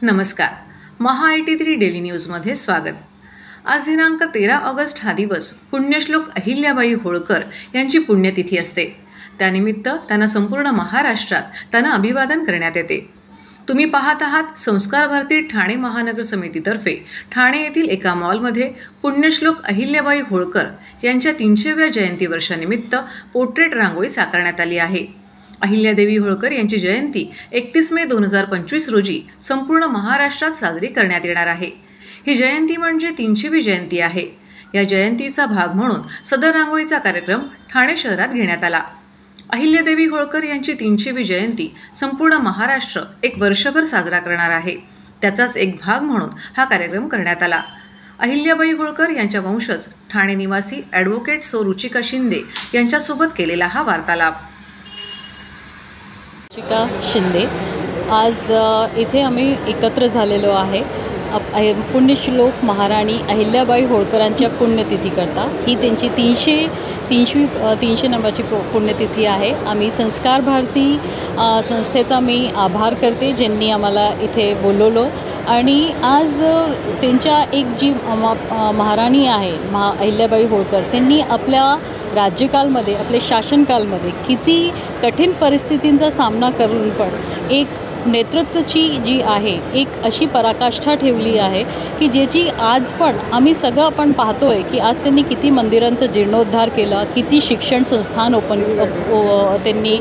नमस्कार. महा-83 डेली न्यूजमध्ये स्वागत. आज दिनांक 13 ऑगस्ट हा दिवस पुण्यश्लोक अहिल्याबाई होळकर यांची पुण्यतिथी असते. त्यानिमित्त त्यांना संपूर्ण महाराष्ट्रात त्यांना अभिवादन करण्यात येते. तुम्ही पाहत आहात संस्कार भारती ठाणे महानगर समितीतर्फे ठाणे येथील एका मॉलमध्ये पुण्यश्लोक अहिल्याबाई होळकर यांच्या 300व्या जयंती वर्षानिमित्त पोर्ट्रेट रांगोळी साकारण्यात आली आहे. अहिल्यादेवी होळकर यांची जयंती 31 मे 2025 रोजी संपूर्ण महाराष्ट्रात साजरी करण्यात येणार आहे. ही जयंती म्हणजे 300वी जयंती आहे. या जयंतीचा भाग म्हणून सदर रांगोळीचा कार्यक्रम ठाणे शहरात घेण्यात आला. अहिल्यादेवी होळकर यांची 300वी जयंती संपूर्ण महाराष्ट्र एक वर्षभर साजरा करणार आहे. त्याचाच एक भाग म्हणून हा कार्यक्रम करण्यात आला. अहिल्याबाई होळकर यांच्या वंशज ठाणे निवासी ॲडव्होकेट सौ रुचिका शिंदे यांच्यासोबत केलेला हा वार्तालाप. रुचिका शिंदे, आज इथे आम्ही एकत्र झालेलो आहे पुण्यश्लोक महाराणी अहिल्याबाई होळकरांच्या पुण्यतिथीकरता. ही त्यांची 300 नंबरची पुण्यतिथी आहे. आम्ही संस्कार भारती संस्थेचा मी आभार करते ज्यांनी आम्हाला इथे बोलवलं. आणि आज त्यांच्या एक जी महाराणी आहे अहिल्याबाई होळकर, त्यांनी आपल्या राज्यकालमध्ये आपले शासनकालमध्ये किती कठीण परिस्थितींचा सामना करून पण एक नेतृत्वाची जी आहे एक अशी पराकाष्ठा ठेवली आहे की ज्याची आज पण आम्ही सगळं आपण पाहतो आहे की आज त्यांनी किती मंदिरांचा जीर्णोद्धार केला, किती शिक्षण संस्थान त्यांनी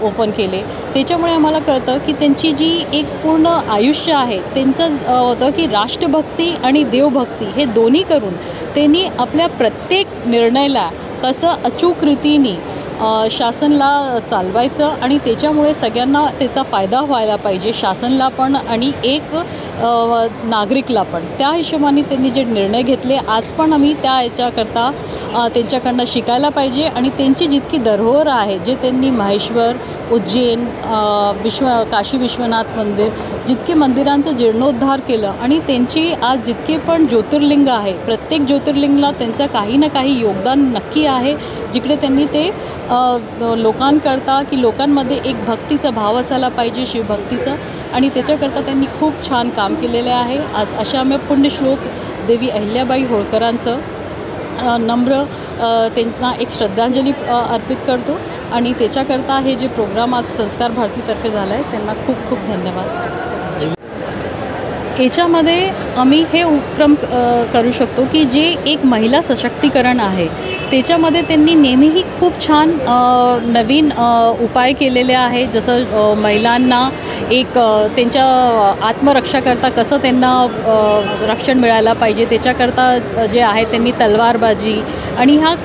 ओपन केले. त्याच्यामुळे आम्हाला कळतं की त्यांची जी एक पूर्ण आयुष्य आहे त्यांचं होतं की राष्ट्रभक्ती आणि देवभक्ती हे दोन्ही करून त्यांनी आपल्या प्रत्येक निर्णयाला कसं अचूक रीतीने शासनाला चालवायचं आणि त्याच्यामुळे सगळ्यांना त्याचा फायदा व्हायला पाहिजे, शासनाला पण आणि एक नागरिकला पण. त्या हिशोबाने त्यांनी जे निर्णय घेतले आज पण आम्ही त्या याच्याकरता त्यांच्याकडनं शिकायला पाहिजे. आणि त्यांची जितकी धरोहर आहे जे त्यांनी महेश्वर, उज्जैन, काशी विश्वनाथ मंदिर जितके मंदिरांचं जीर्णोद्धार केलं आणि त्यांची आज जितके पण ज्योतिर्लिंग आहे प्रत्येक ज्योतिर्लिंगला त्यांचं काही ना काही योगदान नक्की आहे. जिकडे त्यांनी ते लोकांकरता की लोकांमध्ये एक भक्तीचा भाव असायला पाहिजे, शिवभक्तीचं, आणि त्याच्याकरता त्यांनी खूप छान काम केलेले आहे. आज अशा आम्ही पुण्यश्लोक देवी अहिल्याबाई होळकरांचं नम्र त्यांना एक श्रद्धांजली अर्पित करतो. आणि त्याच्याकरता हे जे प्रोग्राम आज संस्कार भारतीतर्फे झाला आहे त्यांना खूप खूप धन्यवाद. याच्यामध्ये आम्ही हे उपक्रम करू शकतो की जे एक महिला सशक्तीकरण आहे त्याच्यामध्ये त्यांनी नेहमीही खूप छान नवीन उपाय केलेले आहे. जसं महिलांना एक त्यांच्या आत्मरक्षाकरता कसं त्यांना रक्षण मिळायला पाहिजे त्याच्याकरता जे आहे त्यांनी तलवारबाजी आणि ह्या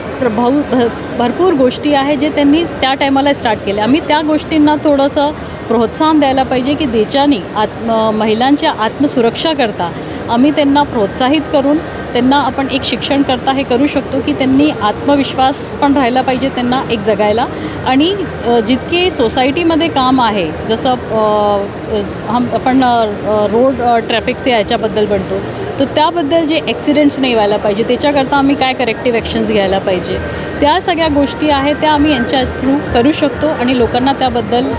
भरपूर गोष्टी आहे जे त्यांनी त्या टायमाला स्टार्ट केल्या. आम्ही त्या गोष्टींना थोडंसं प्रोत्साहन द्यायला पाहिजे की ज्याच्याने महिलांच्या आत्मसुरक्षा करता आम्ही त्यांना प्रोत्साहित करून त्यांना आपण एक शिक्षण करता हे करू शकतो की त्यांनी आत्मविश्वास पण राहायला पाहिजे त्यांना एक जगायला. आणि जितके सोसायटीमध्ये काम आहे जसं आपण रोड ट्रॅफिकचे याच्याबद्दल बनतो तर त्याबद्दल जे ॲक्सिडेंट्स नाही व्हायला पाहिजे त्याच्याकरता आम्ही काय करेक्टिव्ह ॲक्शन्स घ्यायला पाहिजे त्या सगळ्या गोष्टी आहेत त्या आम्ही यांच्या थ्रू करू शकतो आणि लोकांना त्याबद्दल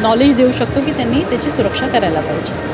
नॉलेज देऊ शकतो की त्यांनी त्याची सुरक्षा करायला पाहिजे.